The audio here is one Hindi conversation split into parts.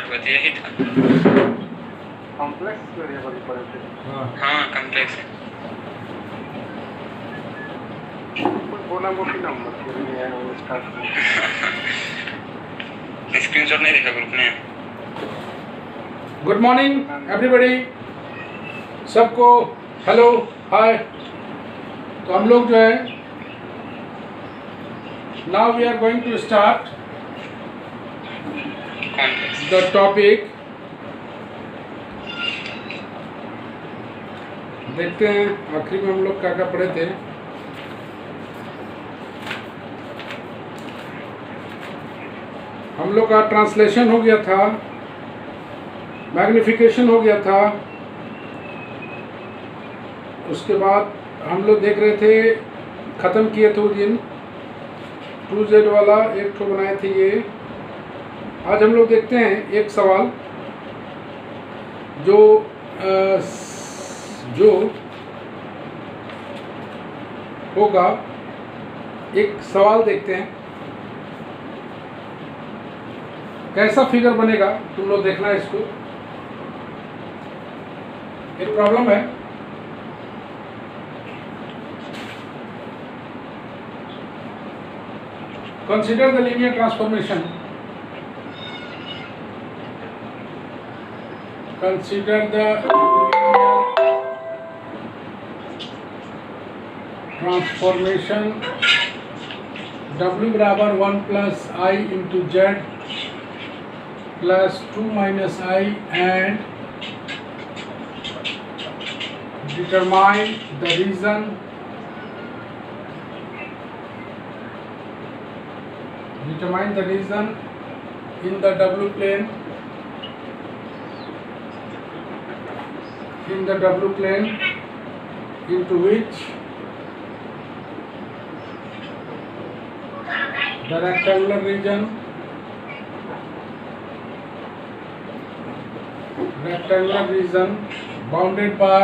स्टार्ट हुए थे, यही था। कॉम्प्लेक्स वेरिएबल पढ़े थे। हाँ कॉम्प्लेक्स है। कोई बोला मोटी नंबर के लिए है वो स्टार्ट हुआ। स्क्रीनशॉट नहीं देखा ग्रुप में। गुड मॉर्निंग एवरीबॉडी, सबको हेलो हाय। तो हम लोग जो है now we are going to start complex. The topic. देखते हैं आखिरी में हम लोग क्या क्या पढ़े थे। हम लोग का ट्रांसलेशन हो गया था, मैग्निफिकेशन हो गया था, उसके बाद हम लोग देख रहे थे, ख़त्म किए थे उस दिन 2Z वाला एक ठो बनाए थे ये। आज हम लोग देखते हैं एक सवाल जो होगा। एक सवाल देखते हैं कैसा फिगर बनेगा, तुम लोग देखना है इसको। एक प्रॉब्लम है, consider the linear transformation. Consider the linear transformation W बराबर 1 plus I into Z plus 2 minus I and determine the region in the W plane into which the rectangular region bounded by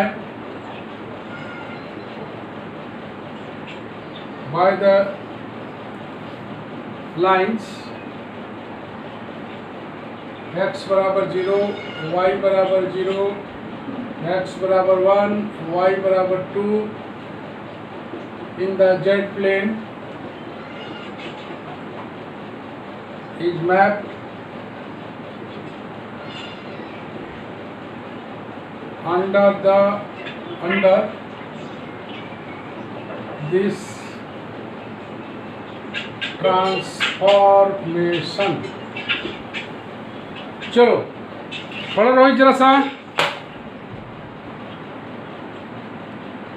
the lines x बराबर 0, y बराबर 0, x बराबर 1, y बराबर 2 in the z plane is mapped under this transformation. चलो पढ़ो रोहित जरा सा।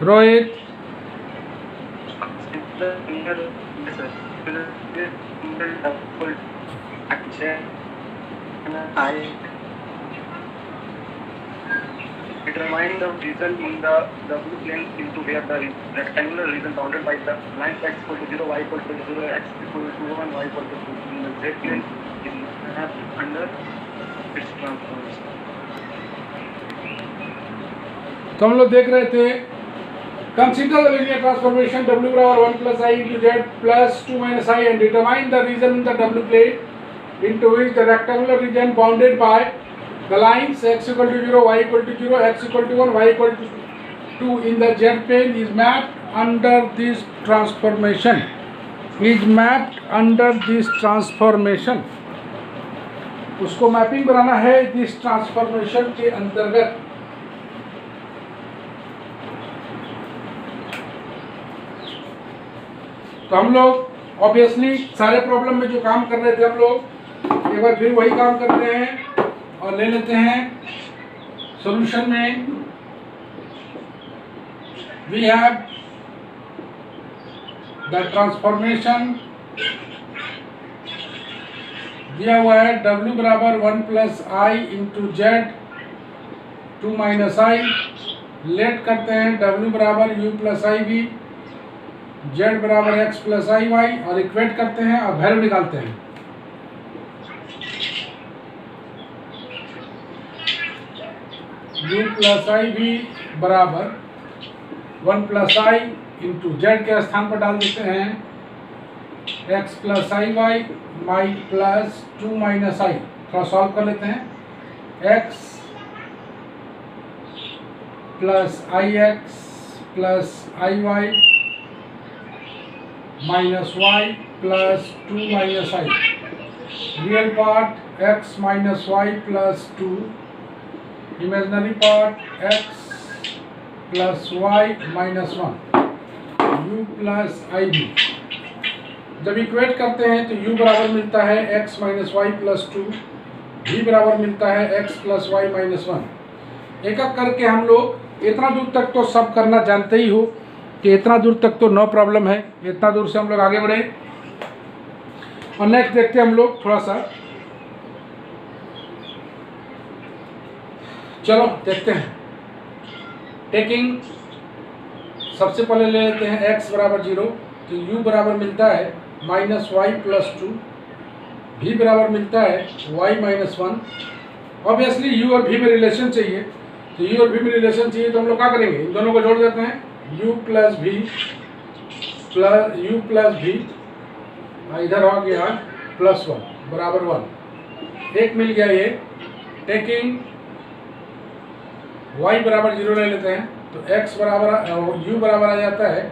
Rohit Determine the region in the W plane into where the rectangular region bounded by the lines x equal to 0, y equal to 0, x equal to 1, y equal to 2 in the z plane is mapped under its transformation. तो हम लोग देख रहे थे consider the linear transformation W बराबर 1 plus I into Z plus 2 minus I and determine the region in the W plane into which the rectangular region bounded by the lines x equal to 0, y equal to 0, x equal to 1, y equal to 2 in the Z plane is mapped under this transformation. उसको मैपिंग बनाना है दिस ट्रांसफॉर्मेशन के अंतर्गत। तो हम लोग ऑब्वियसली सारे प्रॉब्लम में जो काम कर रहे थे हम लोग एक बार फिर वही काम करते हैं और ले लेते हैं सॉल्यूशन में। वी हैव द ट्रांसफॉर्मेशन दिया हुआ है W बराबर 1 plus I into Z 2 minus I। Let करते हैं W बराबर U plus IV, Z बराबर X plus IY और इक्वेट करते हैं और वैल्यू निकालते हैं। U plus IV बराबर 1 plus I इंटू Z के स्थान पर डाल देते हैं x plus IY y plus 2 minus I। थोड़ा सॉल्व कर लेते हैं। x plus i x plus I y minus y plus 2 minus i, real part x minus y plus 2, imaginary part x plus y minus 1, u plus i b. जब इक्वेट करते हैं तो u बराबर मिलता है x minus y plus 2, v बराबर मिलता है x प्लस वाई माइनस 1। एक एक करके हम लोग इतना दूर तक तो सब करना जानते ही हो कि इतना दूर तक तो नो प्रॉब्लम है। इतना दूर से हम लोग आगे बढ़े और नेक्स्ट देखते हैं हम लोग थोड़ा सा। चलो देखते हैं। टेकिंग सबसे पहले ले लेते हैं x बराबर 0, तो u बराबर मिलता है माइनस वाई प्लस 2, v बराबर मिलता है y माइनस 1। ऑब्वियसली u और v में रिलेशन चाहिए, तो u और v में रिलेशन चाहिए तो हम लोग क्या करेंगे, इन दोनों को जोड़ देते हैं। u प्लस v इधर हो गया प्लस 1 बराबर 1, एक मिल गया ये। टेकिंग y बराबर 0 ले लेते हैं, तो x बराबर u बराबर आ जाता है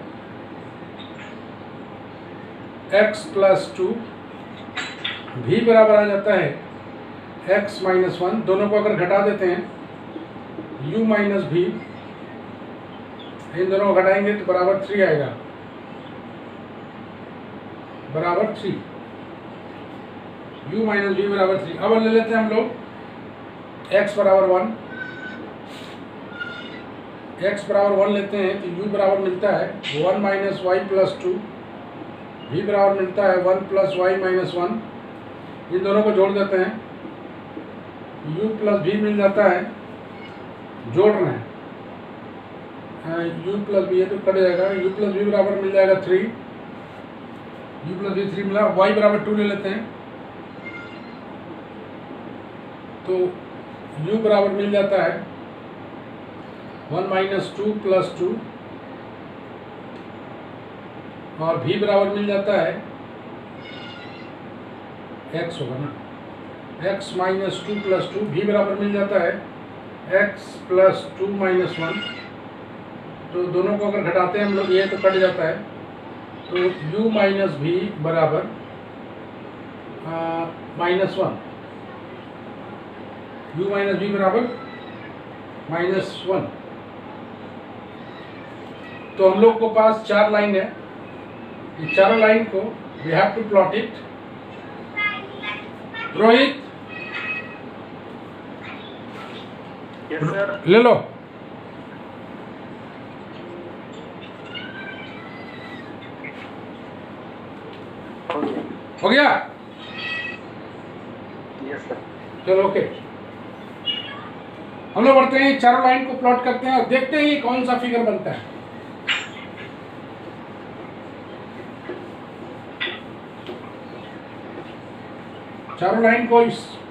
x प्लस 2, v बराबर आ जाता है x माइनस 1। दोनों को अगर घटा देते हैं u माइनस v, इन दोनों को घटाएंगे तो बराबर 3 आएगा, बराबर 3, u माइनस v बराबर 3। अब ले लेते हैं हम लोग x बराबर 1, x बराबर 1 लेते हैं तो u बराबर मिलता है 1 माइनस वाई प्लस 2, v बराबर मिलता है 1 प्लस वाई माइनस 1। इन दोनों को जोड़ देते हैं, u प्लस v मिल जाता है, जोड़ रहे हैं u प्लस v, ये तो कट जाएगा, u प्लस v बराबर मिल जाएगा 3, u प्लस v 3 मिला। y बराबर 2 ले लेते हैं, तो u बराबर मिल जाता है 1 माइनस 2 प्लस 2, और v बराबर मिल जाता है x होगा ना, x माइनस 2 प्लस 2, v बराबर मिल जाता है x प्लस 2 माइनस 1। तो दोनों को अगर घटाते हैं हम लोग ये तो कट जाता है, तो u माइनस v बराबर माइनस 1, u माइनस v बराबर माइनस 1। तो हम लोग को पास 4 लाइन है, ये चारों लाइन को we have to plot it. Rohit yes sir. ले लो, हो गया? Yes sir. चलो ओके, हम लोग बढ़ते हैं, चारों लाइन को प्लॉट करते हैं और देखते हैं ये कौन सा फिगर बनता है। चारों लाइन को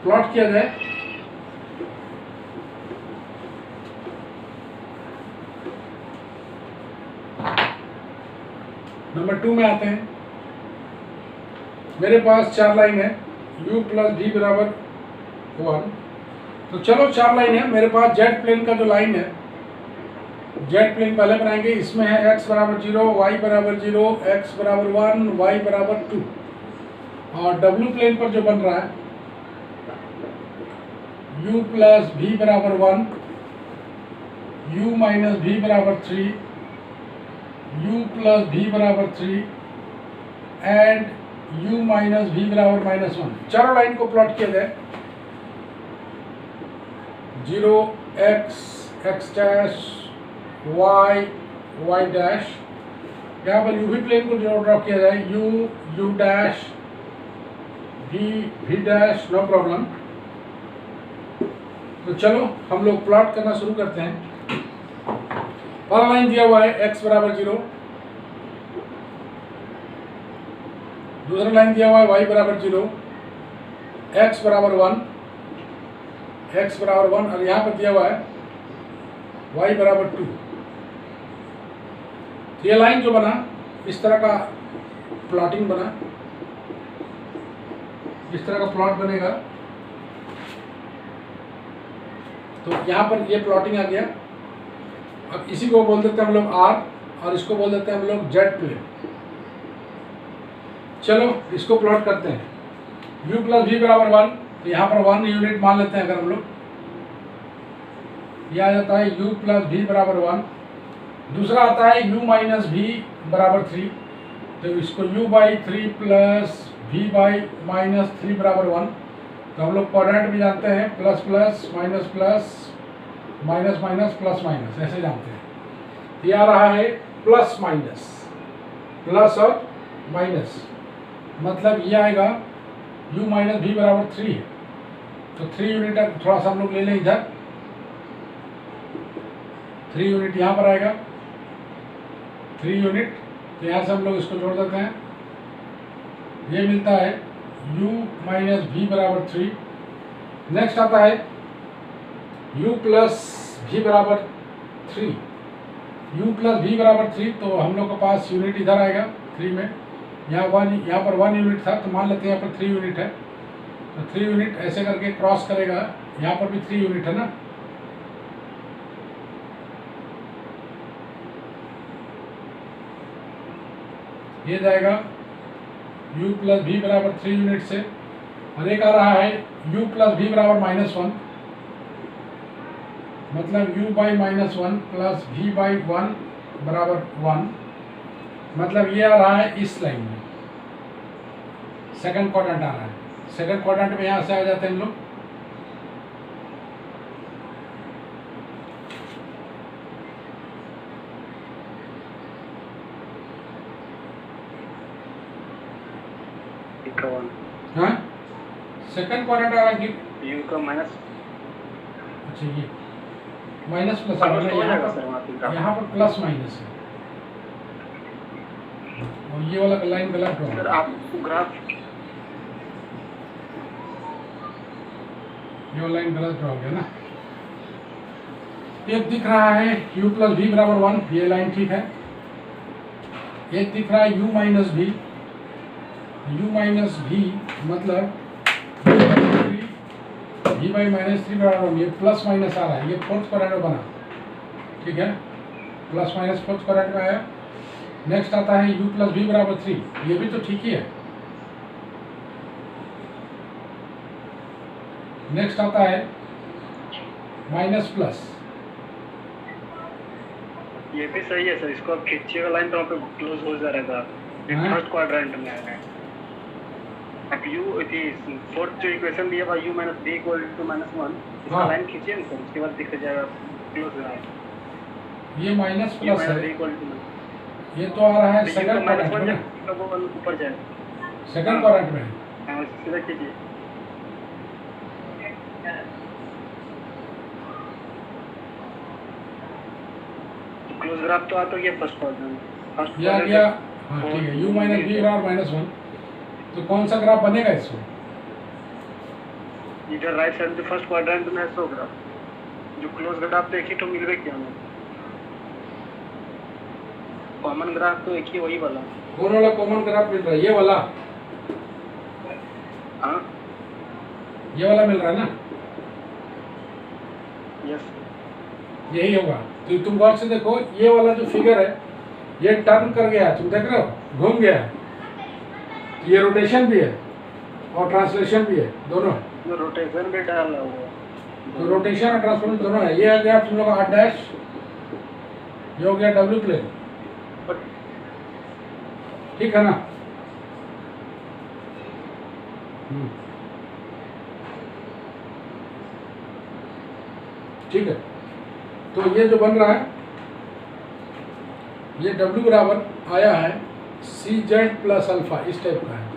प्लॉट किया जाए। नंबर 2 में आते हैं। मेरे पास 4 लाइन है, u प्लस v बराबर 1। तो चलो 4 लाइन है मेरे पास। जेड प्लेन का जो लाइन है, जेड प्लेन पहले बनाएंगे। इसमें है x बराबर 0, y बराबर 0, x बराबर 1, y बराबर 2। और w प्लेन पर जो बन रहा है u प्लस v बराबर 1, u माइनस v बराबर 3, u प्लस v बराबर 3 एंड u माइनस v बराबर माइनस 1। चारों लाइन को प्लॉट किया जाए। 0 x x dash y y dash, यहाँ पर u v प्लेन को ड्रॉ किया जाए, u u dash v v dash, no problem. तो चलो हम लोग प्लॉट करना शुरू करते हैं। पहला लाइन दिया हुआ है x बराबर 0, दूसरा लाइन दिया हुआ है y बराबर 0, x बराबर 1, x बराबर 1, और यहाँ पर दिया हुआ है y बराबर 2। तो ये लाइन जो बना, इस तरह का प्लॉटिंग बना, इस तरह का प्लॉट बनेगा। तो यहाँ पर ये प्लॉटिंग आ गया। अब इसी को बोल देते हैं हम लोग आर और इसको बोल देते हैं हम लोग जेड प्लेन। चलो इसको प्लॉट करते हैं। u प्लस वी बराबर 1, तो यहाँ पर 1 यूनिट मान लेते हैं अगर हम लोग, यह आ जाता है u प्लस वी बराबर 1। दूसरा आता है u माइनस वी बराबर 3, तो इसको u by 3 plus v by minus 3 बराबर 1। तो हम लोग क्वाड्रेंट भी जानते हैं, plus plus minus plus minus minus plus minus ऐसे जानते हैं। ये आ रहा है प्लस माइनस, प्लस और माइनस, मतलब ये आएगा u माइनस वी बराबर 3 है, तो 3 यूनिट थोड़ा सा हम लोग ले लें इधर, 3 यूनिट यहाँ पर आएगा, 3 यूनिट, तो यहाँ से हम लोग इसको जोड़ देते हैं। ये मिलता है u माइनस वी बराबर 3। नेक्स्ट आता है u प्लस वी बराबर 3, u प्लस वी बराबर 3, तो हम लोग के पास यूनिट इधर आएगा 3 में, यहाँ पर 1 यूनिट था, तो मान लेते हैं यहाँ पर 3 यूनिट है, तो 3 यूनिट ऐसे करके क्रॉस करेगा, यहाँ पर भी 3 यूनिट है ना, ये जाएगा u प्लस वी बराबर 3 यूनिट से, और एक आ रहा है u प्लस वी बराबर -1, मतलब u by -1 plus v by 1 बराबर 1, मतलब ये आ रहा है इस लाइन में, सेकंड क्वाड्रेंट आ रहा है। सेकंड क्वाड्रेंट में यहाँ से आ जाते हैं हम लोग, हाँ सेकंड क्वाड्रेंट आ रहा है कि u का माइनस, अच्छा ये माइनस प्लस आ रहा है, यहाँ पर प्लस माइनस है, और ये वाला लाइन गलत ड्रॉ सर आप ग्राफ, ये वाला लाइन गलत ड्रॉ हो गया ना। एक दिख रहा है u प्लस वी बराबर 1, ये लाइन ठीक है। एक दिख रहा है u minus V, u minus V मतलब v बाई माइनस 3 बराबर 1, ये प्लस माइनस आ रहा है, ये फोर्थ क्वाड्रेंट में बना, ठीक है, प्लस माइनस फोर्थ क्वाड्रेंट में आया। नेक्स्ट आता है u प्लस वी बराबर 3, ये भी तो ठीक ही है। नेक्स्ट आता है माइनस प्लस, ये भी सही है सर, इसको आप खींचिएगा लाइन तो वहाँ पे क्लोज हो जाएगा, ये हाँ। फर्स्ट क्वाड्रेंट में है। अब u इति फोर्थ जो इक्वेशन दिया हुआ u minus b equal to -1, इसका हाँ। लाइन खींचिए ना सर, उसके बाद दिख जाएगा क्लोज हो जाएगा, ये minus u plus minus b है, इक्वल टू, ये तो आ रहा है तो सेकंड u का क्वाड्रेंट में, -1 जब वो ऊपर जाएगा, सेकंड क्वाड्रेंट में। हाँ सीधा कीजिए। क्लोज ग्राफ तो आता है फर्स्ट क्वाड्रेंट, फर्स्ट ये आ गया, हाँ ठीक है, u माइनस वी बराबर -1, तो कौन सा ग्राफ बनेगा इसमें? इधर राइट साइड जो फर्स्ट क्वाड्रेंट में है सो ग्राफ, जो क्लोज ग्राफ तो एक ही तो मिलवे क्या हमें, कॉमन ग्राफ तो एक ही वही वाला। कौन वाला कॉमन ग्राफ मिल रहा है? ये वाला, हाँ ये वाला मिल रहा है ना, यस, यही होगा। तो तुम गौर से देखो, ये वाला जो फिगर है ये टर्न कर गया है, तुम देख रहे हो, घूम गया है, ये रोटेशन भी है और ट्रांसलेशन भी है, दोनों है। जो रोटेशन भी डाला हुआ है, तो रोटेशन और ट्रांसलेशन दोनों है। ये आ गया तुम लोग का R डैश, ये हो गया W प्लेन, ठीक है ना। ठीक है, तो ये जो बन रहा है, ये W बराबर आया है CZ प्लस अल्फा, इस टाइप का है।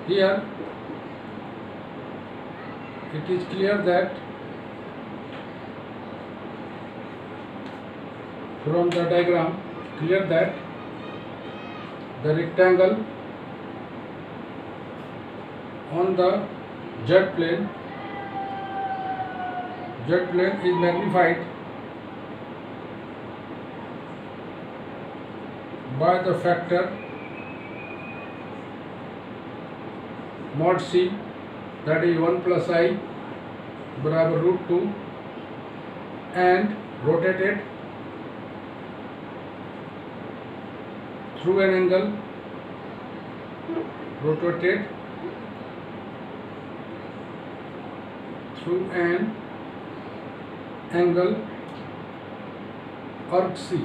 Here it is clear that from the diagram, clear that the rectangle on the z plane is magnified by the factor mod c, that is 1 plus I बराबर √2, and rotated through an angle, rotated through an angle arc c.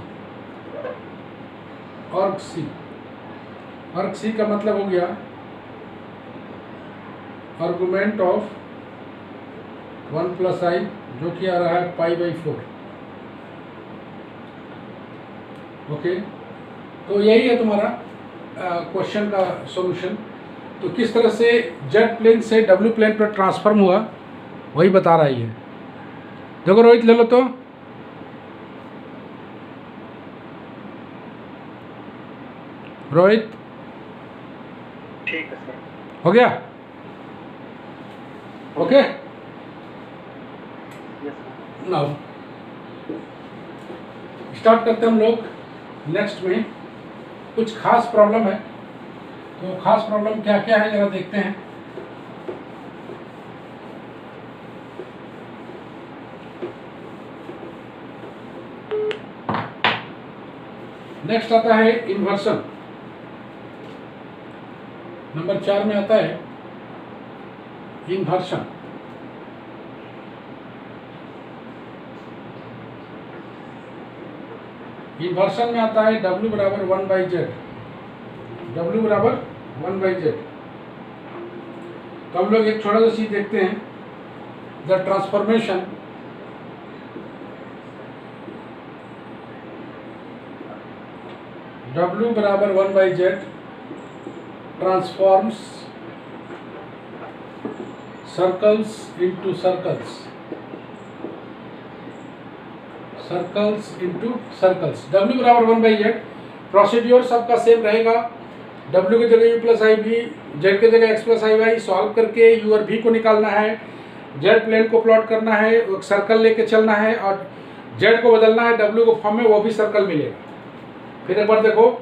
arc c का मतलब हो गया आर्गुमेंट ऑफ 1 प्लस आई, जो कि आ रहा है π/4। ओके, तो यही है तुम्हारा क्वेश्चन का सॉल्यूशन। तो किस तरह से जेड प्लेन से डब्ल्यू प्लेन पर ट्रांसफॉर्म हुआ वही बता रहा है। देखो रोहित ले लो तो, रोहित ठीक है सर। हो गया? ओके, नाउ स्टार्ट करते हैं हम लोग। नेक्स्ट में कुछ खास प्रॉब्लम है, तो खास प्रॉब्लम क्या क्या है जरा देखते हैं। नेक्स्ट आता है इन्वर्सन, नंबर 4 में आता है इन्वर्सन। इन्वर्सन में आता है W बराबर 1/z, W बराबर 1/z। तो हम लोग एक छोटा सा चीज देखते हैं, द ट्रांसफॉर्मेशन W बराबर 1/z transforms circles into circles, circles into circles. W बराबर 1/z, प्रोसीड्योर सबका सेम रहेगा। W की जगह u प्लस आई भी, Z की जगह x प्लस आई वाई, सॉल्व करके u और v को निकालना है, Z प्लेन को प्लॉट करना है, एक सर्कल लेके चलना है और Z को बदलना है W को फॉर्म में, वो भी सर्कल मिलेगा। फिर एक बार देखो,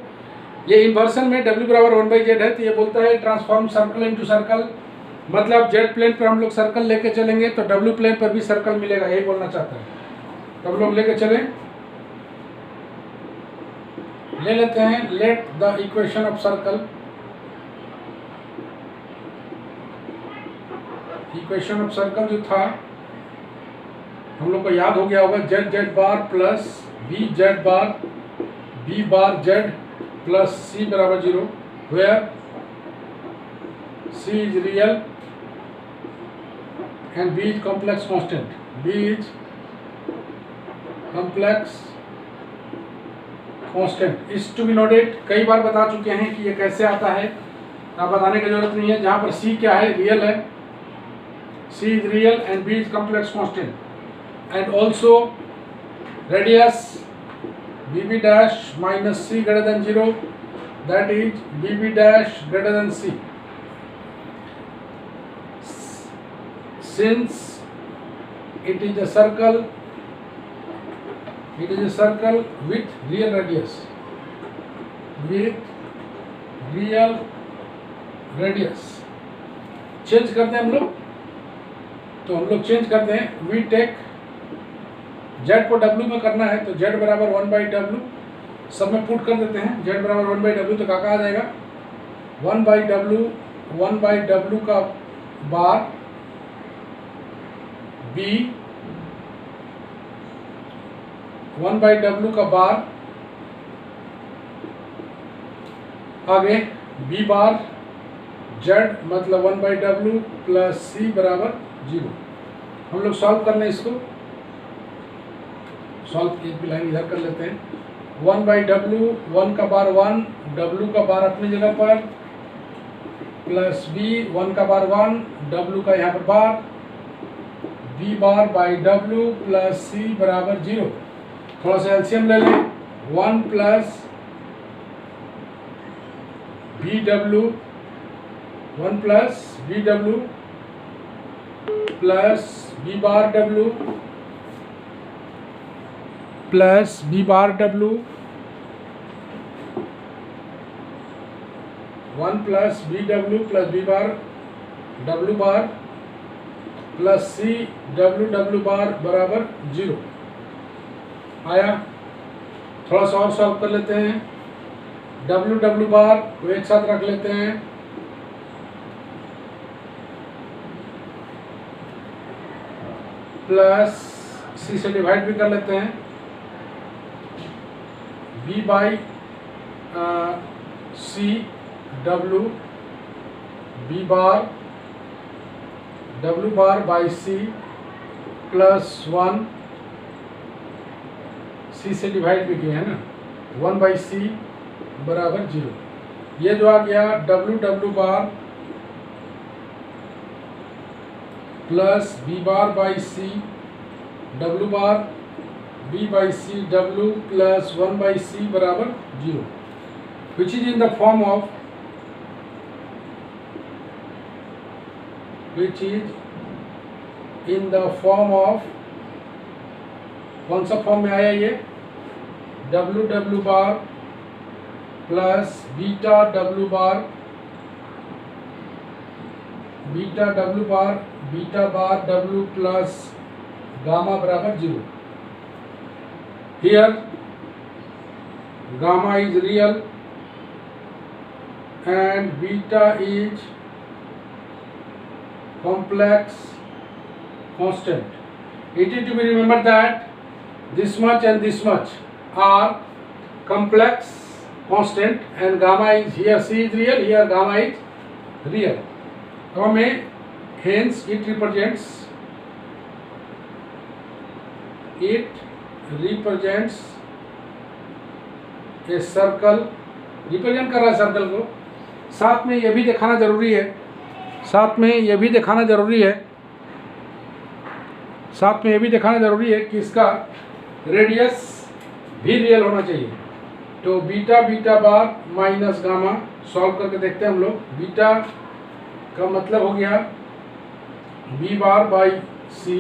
ये इन्वर्सन में W बराबर 1/z है, तो ये बोलता है ट्रांसफॉर्म सर्कल इंटू सर्कल, मतलब Z प्लेन पर हम लोग सर्कल लेके चलेंगे तो W प्लेन पर भी सर्कल मिलेगा, यही बोलना चाहता है। तो हम लोग लेके चलें, ले लेते हैं let the equation of circle, equation of circle जो था हम लोग को याद हो गया होगा, Z Z bar plus B Z bar B bar Z plus C बराबर 0, where C is real and B is complex constant, B is complex constant is to be noted. कई बार बता चुके हैं कि ये कैसे आता है, अब बताने की जरूरत नहीं है। जहाँ पर सी क्या है, रियल है, c is real and B is complex constant and also radius bb dash minus c greater than 0, that is bb dash greater than c. Since it is a circle, it is a circle with real radius, with real radius. Change करते हैं हम लोग, तो हम लोग चेंज करते हैं, वी टेक z को w में करना है तो z बराबर 1/w सब में पुट कर देते हैं, z बराबर 1/w, तो क्या आ जाएगा 1/w का बार b 1/w का बार आगे b बार z मतलब 1/w प्लस c बराबर 0। हम लोग सॉल्व कर लें इसको, सॉल्व एक भी लाइन इधर कर लेते हैं, 1/w 1 का बार 1, w का बार अपनी जगह पर, प्लस b 1 का बार 1, w का यहाँ पर bar, b bar by w plus c बराबर 0। थोड़ा सा एलसीएम ले लें, 1 plus bw 1 plus B W plus B bar W plus B bar W 1 plus B W plus B bar W bar plus C W W bar बराबर 0 आया। थोड़ा सा और सॉल्व कर लेते हैं। डब्ल्यू डब्ल्यू बार को एक साथ रख लेते हैं, प्लस सी से डिवाइड भी कर लेते हैं, B by C W B bar W bar by C plus 1 C से डिवाइड भी किया है ना, 1 बाई सी बराबर 0। ये जो आ गया W W bar plus B bar by C W bar B by C W plus 1 by C बराबर 0, which is in the form of कौन सा फॉर्म में आया ये, W W bar plus beta W bar beta bar W plus gamma बराबर 0। Here gamma is real and beta is complex constant. It is to be remembered that this much and this much are complex constant and gamma is, here C is real, here gamma is real. अब हमें hence it represents a circle, represent कर रहा है सर्कल को। साथ में यह भी दिखाना जरूरी है, कि इसका रेडियस भी रियल होना चाहिए। तो बीटा बीटा बार माइनस गामा सॉल्व करके देखते हैं हम लोग। बीटा का मतलब हो गया b bar by c,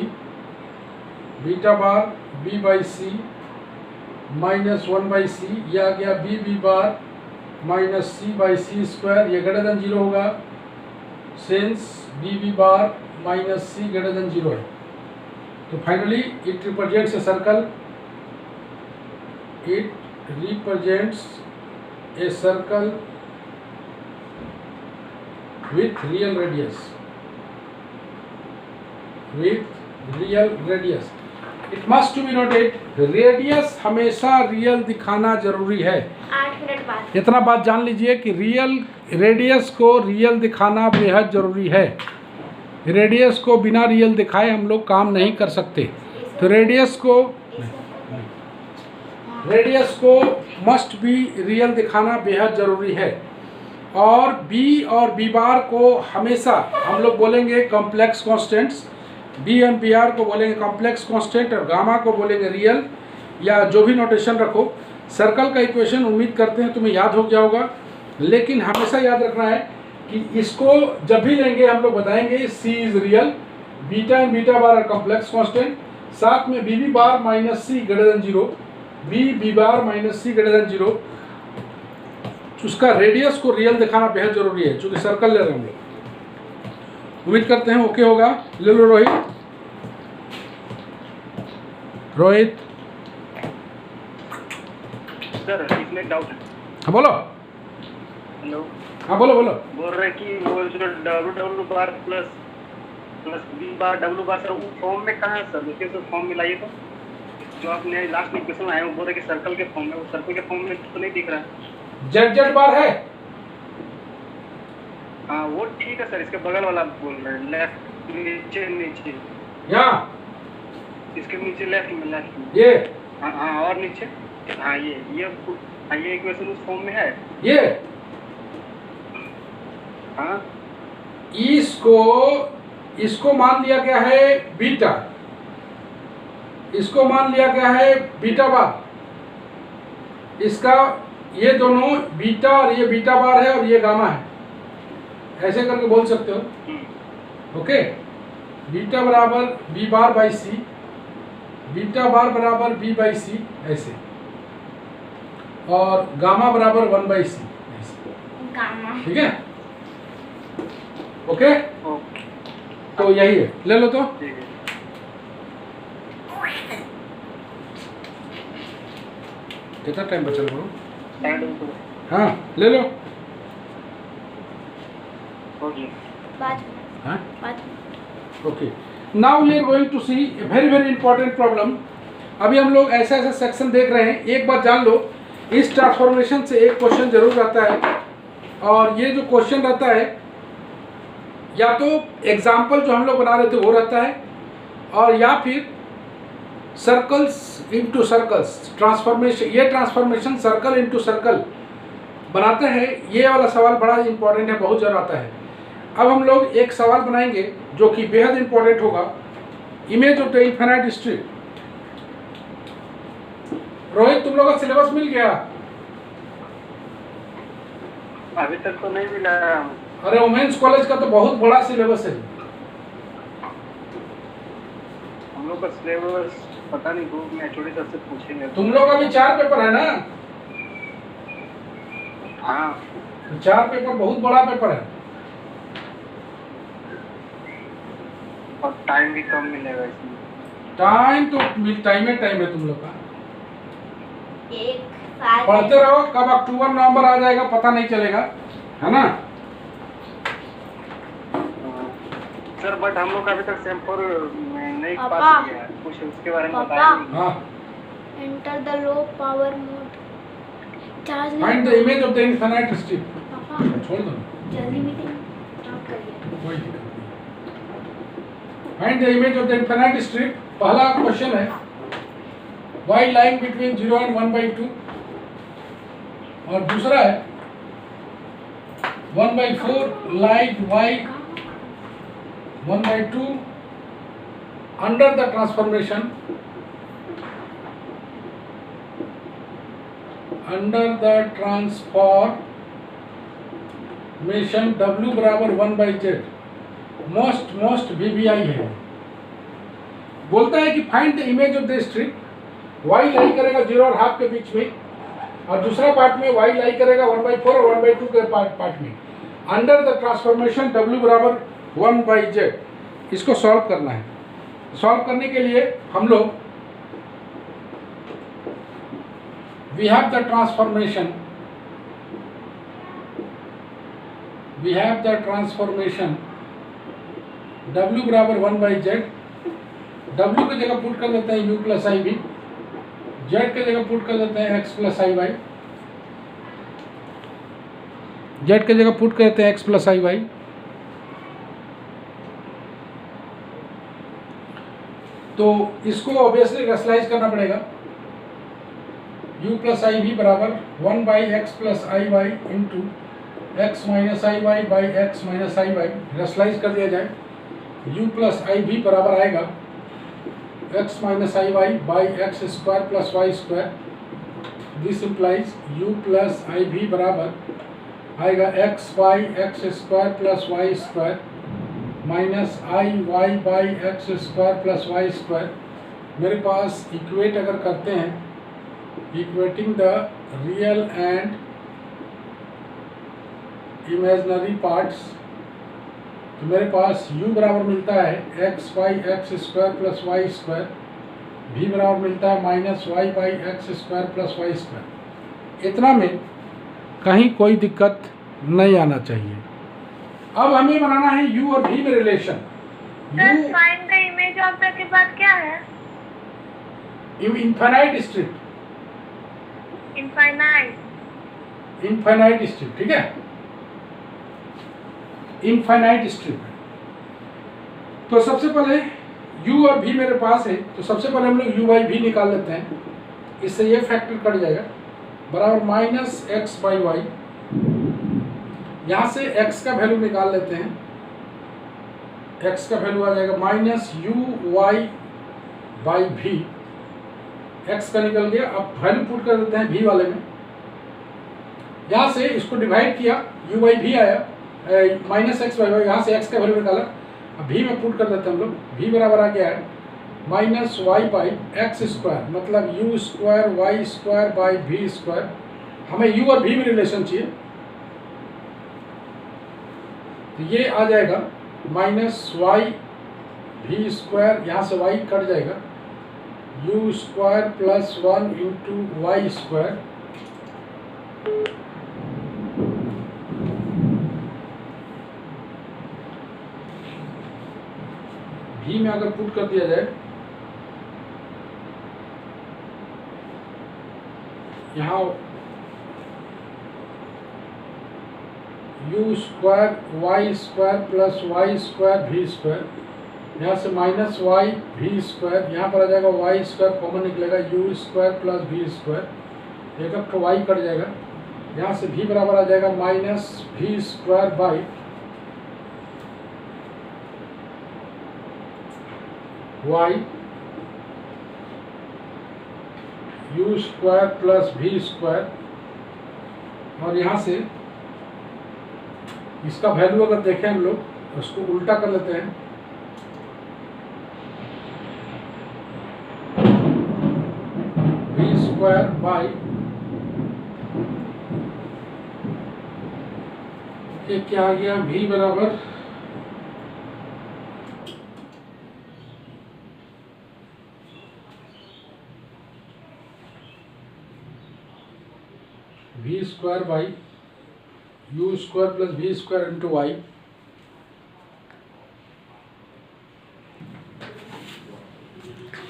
beta bar B by c minus 1 by c, यह आ गया b bar minus c by c square, ये ग्रेटर देन 0 होगा since b bar minus c greater than 0 है। तो finally it represents a circle with real radius. It must to be noted, radius हमेशा रियल दिखाना जरूरी है। 8 मिनट बाद इतना बात जान लीजिए कि रेडियस को रियल दिखाना बेहद जरूरी है। रेडियस को बिना रियल दिखाए हम लोग काम नहीं कर सकते। तो रेडियस को मस्ट बी रियल दिखाना बेहद ज़रूरी है। और बी बार को हमेशा हम लोग बोलेंगे complex constants, B and B R को बोलेंगे कॉम्प्लेक्स कॉन्स्टेंट और गामा को बोलेंगे रियल, या जो भी नोटेशन रखो। सर्कल का इक्वेशन उम्मीद करते हैं तुम्हें याद हो गया होगा, लेकिन हमेशा याद रखना है कि इसको जब भी लेंगे हम लोग बताएंगे c is real, beta and beta bar are complex constant, साथ में b bar minus c greater than 0, b bar minus c greater than 0। उसका रेडियस को रियल दिखाना बेहद जरूरी है, चूंकि सर्कल ले रहे हैं हम लोग। उम्मीद करते हैं ओके होगा। ले लो रोहित। सर इसमें डाउट है। हाँ बोलो। हेलो। हाँ बोलो। बोल रहे कि वो जो W bar plus B bar W बार सर वो फॉर्म में कहाँ है सर? उसके फॉर्म में लाइए तो जो आपने लास्ट में क्वेश्चन आया वो बोल रहे कि सर्कल के फॉर्म में, वो सर्कल के फॉर्म में तो नहीं दिख रहा है। जेड बार है। हाँ वो ठीक है सर, इसके बगल वाला बोल रहे हैं, लेफ्ट नीचे यहाँ इसके नीचे लेफ्ट में ये। हाँ और नीचे। हाँ ये इक्वेशन उस फॉर्म में है ये। हाँ इसको मान लिया गया है बीटा, इसको मान लिया गया है बीटा बार। इसका ये दोनों बीटा और ये बीटा बार है और ये गामा है। ऐसे करके बोल सकते हो। ओके, बीटा बराबर b bar by c, beta bar बराबर बी बाई सी ऐसे, और गामा बराबर 1 बाई सी ऐसे। गामा। ठीक है, ओके, तो यही है, ले लो तो। ठीक है। कितना टाइम बचा लो? एंड हाँ, ले लो। ओके। बाद हाँ, बाद okay, now we are going to see a very very important problem. अभी हम लोग ऐसा ऐसा सेक्शन देख रहे हैं, एक बात जान लो, इस ट्रांसफॉर्मेशन से एक क्वेश्चन जरूर आता है, और ये जो क्वेश्चन रहता है या तो एग्जाम्पल जो हम लोग बना रहे थे वो रहता है, और या फिर सर्कल्स इनटू सर्कल्स ट्रांसफॉर्मेशन, ये ट्रांसफॉर्मेशन सर्कल इनटू सर्कल बनाते हैं। ये वाला सवाल बड़ा इंपॉर्टेंट है, बहुत ज़्यादा आता है। अब हम लोग एक सवाल बनाएंगे जो कि बेहद इंपॉर्टेंट होगा, image of the infinite strip. Rohit, तुम लोग का सिलेबस मिल गया? अभी तक तो नहीं मिला है। अरे वुमेन्स कॉलेज का तो बहुत बड़ा सिलेबस है। हम लोग का सिलेबस पता नहीं, ग्रुप में एचओडी सर से पूछेंगे। तुम लोग का भी 4 पेपर है ना? हाँ, 4 पेपर बहुत बड़ा पेपर है। और टाइम भी कम मिलेगा इसमें। टाइम तो टाइम है तुम लोग का। एक साल पढ़ते रहो, कब अक्टूबर नवंबर आ जाएगा पता नहीं चलेगा, है ना? सर बट हम लोग का अभी तक सैंपल नहीं पापा। पास किया है, कुछ उसके बारे में पापा। बताया नहीं। हाँ, enter the low power mode. Charge find the image of the infinite strip. पापा छोड़ दो, जल्दी मीटिंग स्टार्ट करिए। कोई दिक्कत नहीं। Find the image of the infinite strip. पहला क्वेश्चन है y lying between 0 and 1/2, और दूसरा है 1/4 light y 1/2 under the transformation w बराबर 1/z। मोस्ट VBI है। बोलता है कि find the image of the strip. y लाई करेगा 0 और हाफ के बीच में, और दूसरा पार्ट में y लाई करेगा 1/4 और 1/2 के पार्ट में, अंडर द ट्रांसफॉर्मेशन w बराबर 1/z। इसको सॉल्व करना है। सॉल्व करने के लिए हम लोग we have the transformation w बराबर 1/z। w की जगह पुट कर देते हैं u प्लस आई भी, z की जगह पुट कर देते हैं x प्लस आई वाई, z की जगह पुट कर देते हैं x प्लस आई वाई। तो इसको ऑब्वियसली रेशनलाइज करना पड़ेगा। u प्लस आई भी बराबर 1/x plus I Y into X minus I Y by X minus I Y. Rationalise कर दिया जाए, u प्लस आई भी बराबर आएगा x minus i y by x square plus y square। This implies u plus i भी बराबर आएगा x by x square plus y square minus i y by x square plus y square। मेरे पास इक्वेट अगर करते हैं, equating the real and imaginary parts, तो मेरे पास u बराबर मिलता है x by x square plus Y square, v बराबर मिलता है minus y by x square plus Y square. इतना में कहीं कोई दिक्कत नहीं आना चाहिए। अब हमें बनाना है u और v में relation. Sir find the image of the के बाद क्या है? इनफाइनाइट स्ट्रिप, इनफाइनाइट स्ट्रिप, ठीक है, इनफाइनाइट स्ट्रिप। तो सबसे पहले u और v मेरे पास है, तो सबसे पहले हम लोग u बाई v निकाल लेते हैं। इससे ये फैक्टर कट जाएगा, बराबर माइनस एक्स बाई वाई। यहाँ से x का वैल्यू निकाल लेते हैं, x का वैल्यू आ जाएगा minus u Y by v। x का निकल गया, अब वैल्यू पुट कर देते हैं v वाले में। यहाँ से इसको डिवाइड किया, u बाई v आया, माइनस एक्स बाई वाई, यहाँ से एक्स का वैल्यू निकाला। अब भी में पुट कर देते हैं हम लोग, भी बराबर आ गया है minus y by x square, मतलब u square Y square by v square. हमें यू और भी में रिलेशन चाहिए, तो ये आ जाएगा माइनस वाई भी स्क्वायर, यहाँ से वाई कट जाएगा, U square plus 1 into Y square भी में अगर पुट कर दिया जाए, यहाँ U square Y square plus Y square भी स्क्वायर, यहाँ से माइनस वाई भी स्क्वायर, यहाँ पर आ जाएगा वाई स्क्वायर कॉमन निकलेगा, यू स्क्वायर प्लस भी स्क्वायर, एक तो वाई कट जाएगा, यहाँ से भी बराबर आ जाएगा माइनस भी square by why you square plus भी स्क्वायर, और यहाँ से इसका वैल्यू अगर देखें हम लोग उसको उल्टा कर लेते हैं, भी स्क्वायर बाई ये क्या आ गया, भी बराबर भी square by you square plus भी स्क्वायर इंटू वाई।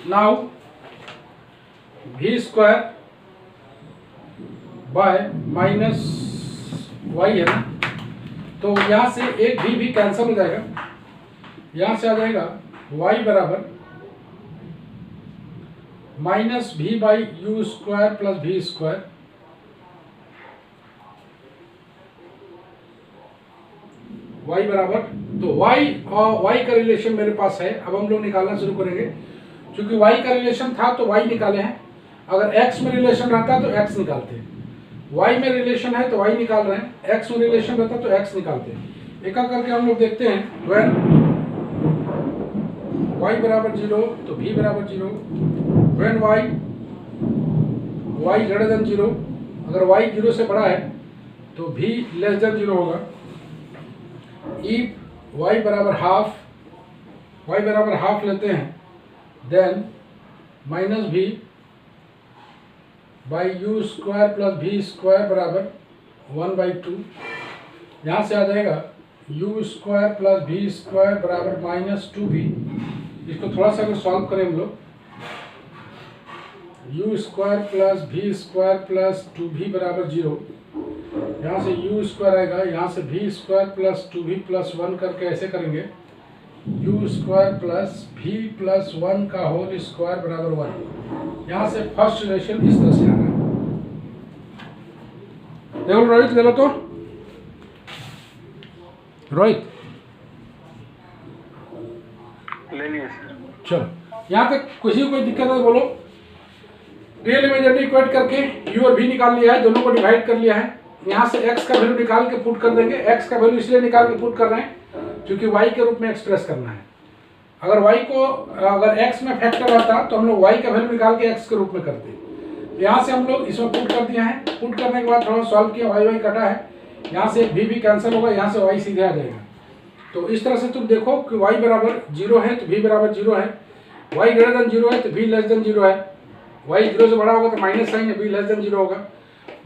नाउ भी स्क्वायर बाय माइनस वाई है ना, तो यहाँ से एक भी कैंसिल हो जाएगा, यहाँ से आ जाएगा वाई बराबर माइनस भी बाई यू स्क्वायर प्लस भी स्क्वायर, y बराबर, तो y और y का रिलेशन मेरे पास है। अब हम लोग निकालना शुरू करेंगे, क्योंकि y का रिलेशन था तो y निकाले हैं, अगर x में रिलेशन रहता तो x निकालते, y में रिलेशन है तो y निकाल रहे हैं, x में रिलेशन रहता तो x निकालते। एक एक करके हम लोग देखते हैं। व्हेन y बराबर 0 तो v बराबर 0, व्हेन y ग्रेटर देन 0, अगर y 0 से बड़ा है तो v लेस देन 0 होगा। इफ y बराबर हाफ लेते हैं, देन माइनस भी बाई यू स्क्वायर प्लस भी स्क्वायर बराबर 1/2, यहाँ से आ जाएगा यू स्क्वायर प्लस भी स्क्वायर बराबर माइनस 2v। इसको थोड़ा सा अगर सॉल्व करें हम लोग, यू स्क्वायर प्लस भी स्क्वायर प्लस 2v बराबर 0, यहाँ से यू स्क्वायर आएगा, यहाँ से भी स्क्वायर प्लस 2v प्लस 1 करके ऐसे करेंगे, यू स्क्वायर प्लस भी प्लस 1 का होल स्क्वायर बराबर 1। यहाँ से फर्स्ट रिलेशन इस तरह से आ रहा है। देखो रोहित, ले लो तो रोहित ले लिए सर। चलो, यहाँ तक किसी को कोई दिक्कत है बोलो। रियल इमेजिनरी इक्वेट करके यू और भी निकाल लिया है, दोनों को डिवाइड कर लिया है। यहाँ से x का वैल्यू निकाल के पुट कर देंगे। x का वैल्यू इसलिए निकाल के पुट कर रहे हैं क्योंकि y के रूप में एक्सप्रेस करना है। अगर x में फैक्टर रहता तो हम लोग y का वैल्यू निकाल के x के रूप में करते। यहाँ से हम लोग इसमें पुट कर दिया है। पुट करने के बाद थोड़ा सॉल्व किया, y कटा है, यहाँ से भी कैंसिल होगा, यहाँ से y सीधे आ जाएगा। तो इस तरह से तुम देखो कि y बराबर 0 है तो v बराबर 0 है, y ग्रेटर देन 0 है तो v लेस देन 0 है, y 0 से बड़ा होगा तो माइनस साइन है, v लेस देन 0 होगा,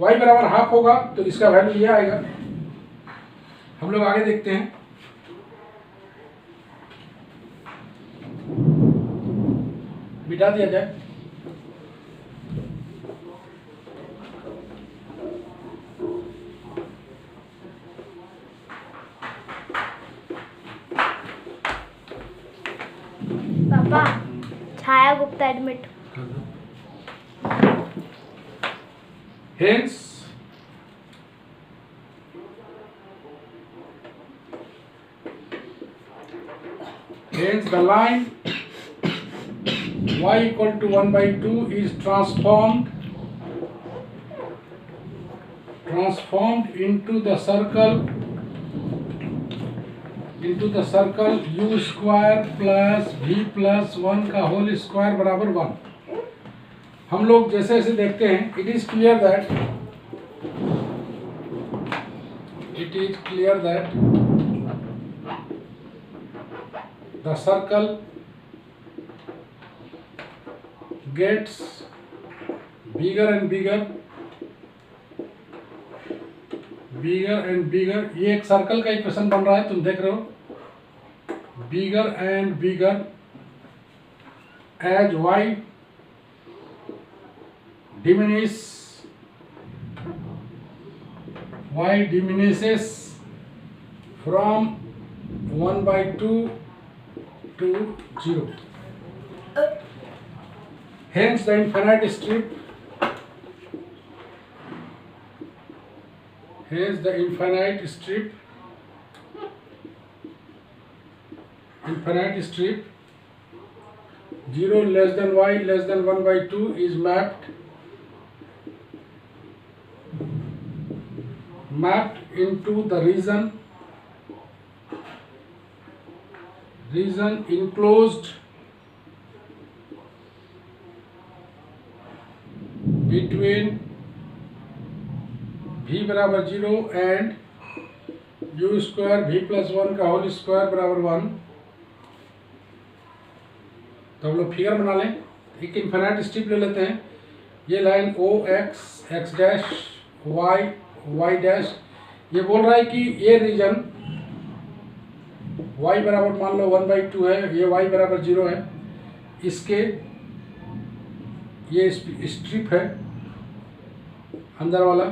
y बराबर हाफ होगा तो इसका वैल्यू ये आएगा। हम लोग आगे देखते हैं। बिठा दिया जाए। पापा, Chhaya Gupta admit. Hence, the line y equal to 1/2 is transformed into the circle into the circle U square plus V plus 1 का होल स्क्वायर बराबर 1। हम लोग जैसे जैसे देखते हैं, it is clear that the circle gets bigger and bigger. ये एक सर्कल का इक्वेशन बन रहा है, तुम देख रहे हो, bigger and bigger as Y diminishes from 1/2 to 0. Hence the infinite strip infinite strip 0 less than y less than 1/2 is mapped into the region enclosed between v बराबर 0 and u square v plus 1 का होल स्क्वायर बराबर 1। तो हम लोग फिगर बना लें, एक इन्फिनिट स्ट्रिप ले लेते हैं। ये लाइन ओ एक्स डैश वाई डैश, ये बोल रहा है कि ये रीजन y बराबर मान लो 1/2 है, ये y बराबर 0 है, इसके ये स्ट्रिप है अंदर वाला,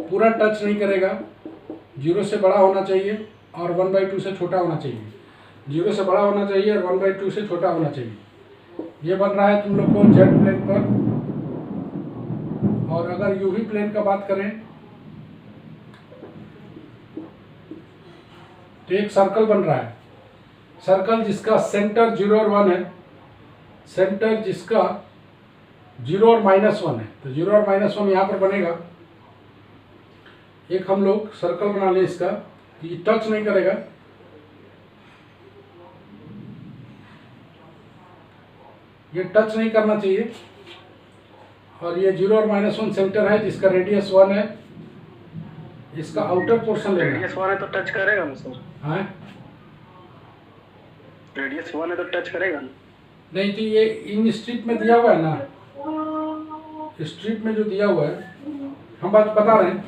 पूरा टच नहीं करेगा, 0 से बड़ा होना चाहिए और 1/2 से छोटा होना चाहिए, 0 से बड़ा होना चाहिए और 1/2 से छोटा होना चाहिए। ये बन रहा है तुम लोग को जेड प्लेन पर। और अगर यूवी प्लेन का बात करें तो एक सर्कल बन रहा है, सर्कल जिसका सेंटर 0 और 1 है, सेंटर जिसका 0 और -1 है, तो 0 और -1 यहाँ पर बनेगा। एक हम लोग सर्कल बना लें इसका, ये टच नहीं करेगा, ये टच नहीं करना चाहिए, और ये 0 और -1 सेंटर है जिसका रेडियस 1 है, इसका आउटर पोर्शन लेना है। रेडियस 1 है तो टच करेगा ना सर? हाँ, रेडियस 1 है तो टच करेगा ना? नहीं, तो ये इन स्ट्रिप में दिया हुआ है ना, स्ट्रिप में जो दिया हुआ है, हम बात बता रहे हैं।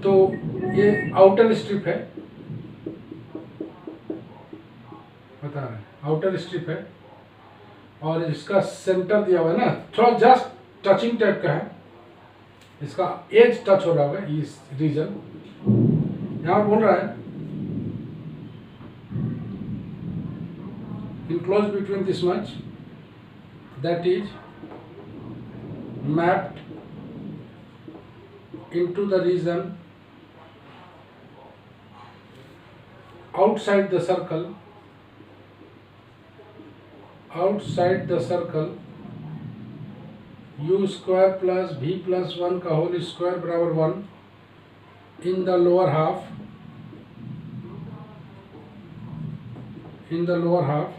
तो ये आउटर स्ट्रिप है, बता रहे हैं, आउटर स्ट्रिप है, और इसका सेंटर दिया हुआ है ना, थोड़ा जस्ट टचिंग टाइप का है, इसका एज टच हो रहा होगा इस रीजन। यहाँ बोल रहा है enclosed between this much, that is mapped into the region outside the circle u square plus v plus 1 का होल स्क्वायर बराबर 1 in the lower half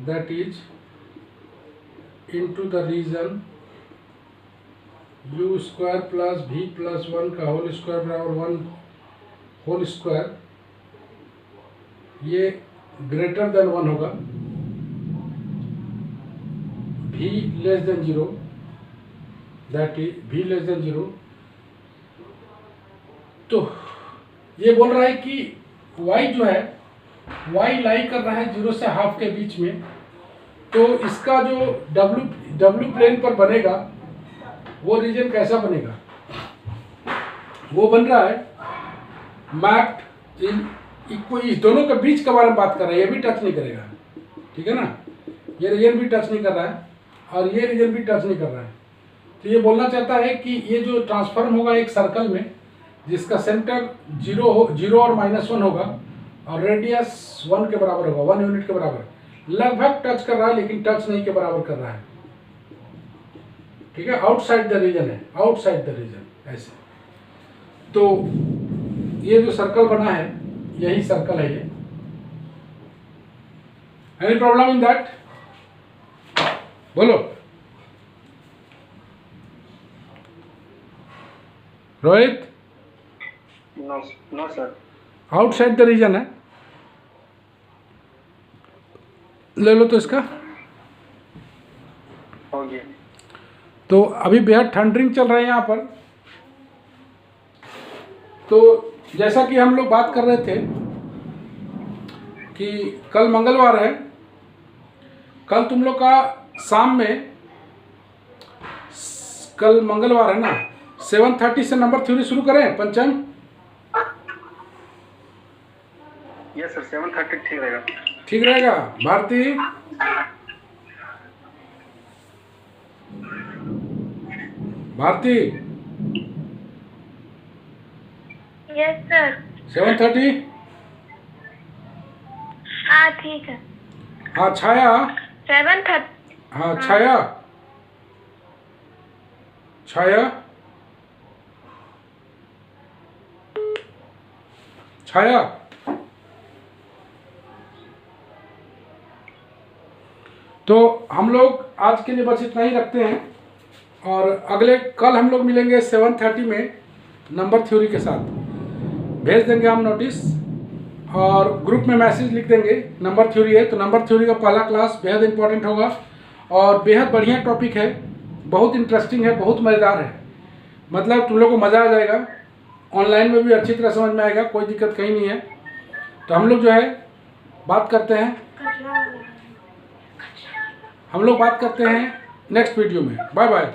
that is into the region u square plus v plus 1 का होल स्क्वायर बराबर 1 होल स्क्वायर, ये ग्रेटर देन 1 होगा, v less than 0, that is v less than 0। तो ये बोल रहा है कि y जो है, y लाई कर रहा है 0 से हाफ के बीच में, तो इसका जो w प्लेन पर बनेगा वो रीजन कैसा बनेगा, वो बन रहा है मैप्ड इन इस दोनों के बीच के बारे में बात कर रहा है, ये भी टच नहीं करेगा, ठीक है ना, ये रीजन भी टच नहीं कर रहा है और ये रीजन भी टच नहीं कर रहा है। तो ये बोलना चाहता है कि ये जो ट्रांसफॉर्म होगा एक सर्कल में जिसका सेंटर 0 और -1 होगा और रेडियस 1 के बराबर होगा, 1 यूनिट के बराबर, लगभग टच कर रहा है लेकिन टच नहीं के बराबर कर रहा है, ठीक है, आउटसाइड द रीजन है, आउटसाइड द रीजन ऐसे। तो ये जो सर्कल बना है यही सर्कल है ये। Any problem in that? बोलो Rohit. No sir. Outside the region है, ले लो तो इसका। हो गया। तो अभी बेहद थंडरिंग चल रहा है यहाँ पर। तो जैसा कि हम लोग बात कर रहे थे कि कल मंगलवार है, कल तुम लोग का शाम में, कल मंगलवार है ना, 7:30 से नंबर थ्योरी शुरू करें पंचम? यस सर, 7:30 ठीक रहेगा। ठीक रहेगा। Bharti, Bharti yes sir. 7:30। हाँ ठीक है। हाँ छाया। 7:30। हाँ छाया, छाया, छाया। तो हम लोग आज के लिए बस इतना ही रखते हैं, और अगले कल हम लोग मिलेंगे 7:30 में नंबर थ्योरी के साथ। भेज देंगे हम नोटिस और ग्रुप में मैसेज लिख देंगे नंबर थ्योरी है। तो नंबर थ्योरी का पहला क्लास बेहद इंपॉर्टेंट होगा और बेहद बढ़िया टॉपिक है, बहुत इंटरेस्टिंग है, बहुत मज़ेदार है। मतलब तुम लोग को मज़ा आ जाएगा, ऑनलाइन में भी अच्छी तरह समझ में आएगा, कोई दिक्कत कहीं नहीं है। तो हम लोग जो है बात करते हैं, हम लोग बात करते हैं नेक्स्ट वीडियो में। Bye bye.